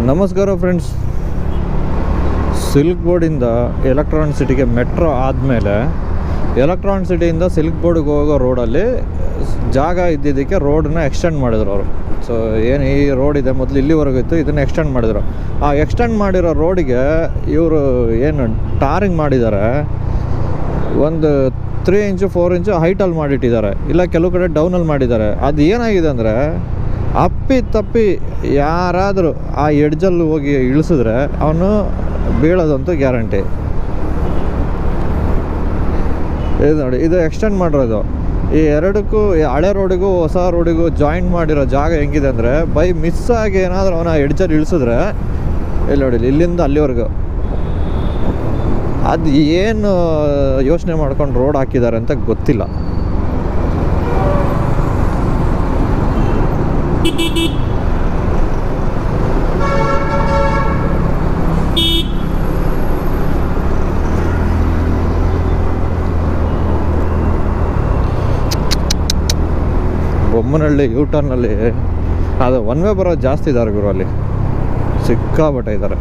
ನಮಸ್ಕಾರ friends. Silk ಬೋರ್ಡಿಂದ electronic ಸಿಟಿಗೆ metro ಆದಮೇಲೆ ಎಲೆಕ್ಟ್ರಾನಿಕ್ ಸಿಟಿಯಿಂದ ಸಿಲ್ಕ್ ಬೋರ್ಡ್ಗೆ ಹೋಗೋ ರೋಡಲ್ಲಿ ಜಾಗ ಇದ್ದಿದ್ದಕ್ಕೆ ರೋಡನ್ನ ಎಕ್ಸ್ಟೆಂಡ್ ಮಾಡಿದ್ರು ಅವರು. ಸೊ ಏನು ಈ ರೋಡ್ ಇದೆ ಮೊದಲು ಇಲ್ಲಿವರೆಗೂ ಇತ್ತು, ಇದನ್ನು ಎಕ್ಸ್ಟೆಂಡ್ ಮಾಡಿದರು. ಆ ಎಕ್ಸ್ಟೆಂಡ್ ಮಾಡಿರೋ ರೋಡಿಗೆ ಇವರು ಏನು ಟಾರಿಂಗ್ ಮಾಡಿದ್ದಾರೆ, ಒಂದು 3 ಇಂಚು 4 ಇಂಚು ಹೈಟಲ್ಲಿ ಮಾಡಿಟ್ಟಿದ್ದಾರೆ, ಇಲ್ಲ ಕೆಲವು ಕಡೆ ಡೌನಲ್ಲಿ ಮಾಡಿದ್ದಾರೆ. ಅದು ಏನಾಗಿದೆ ಅಂದರೆ ಅಪ್ಪಿ ತಪ್ಪಿ ಯಾರಾದರೂ ಆ ಎಡ್ಜಲ್ಲಿ ಹೋಗಿ ಇಳಿಸಿದ್ರೆ ಅವನು ಬೀಳೋದಂತೂ ಗ್ಯಾರಂಟಿ. ಇದು ನೋಡಿ, ಇದು ಎಕ್ಸ್ಟೆಂಡ್ ಮಾಡಿರೋದು. ಈ ಎರಡಕ್ಕೂ, ಹಳೆ ರೋಡಿಗೂ ಹೊಸ ರೋಡಿಗೂ ಜಾಯಿಂಟ್ ಮಾಡಿರೋ ಜಾಗ ಹೆಂಗಿದೆ ಅಂದರೆ, ಬೈ ಮಿಸ್ಸಾಗಿ ಏನಾದರೂ ಅವನ ಎಡ್ಜಲ್ಲಿ ಇಳಿಸಿದ್ರೆ ಇಲ್ಲಿ ನೋಡಿ, ಇಲ್ಲಿಂದ ಅಲ್ಲಿವರೆಗೂ ಅದು ಏನು ಯೋಚನೆ ಮಾಡ್ಕೊಂಡು ರೋಡ್ ಹಾಕಿದ್ದಾರೆ ಅಂತ ಗೊತ್ತಿಲ್ಲ. ಬೊಮ್ಮನಹಳ್ಳಿ ಯೂಟರ್ನಲ್ಲಿ ಅದು ಒನ್ ವೇ ಬರೋದು ಜಾಸ್ತಿ ಇದ್ದಾರೆ ಗುರು, ಅಲ್ಲಿ ಸಿಕ್ಕಾಬಟ್ಟೆ ಇದ್ದಾರೆ.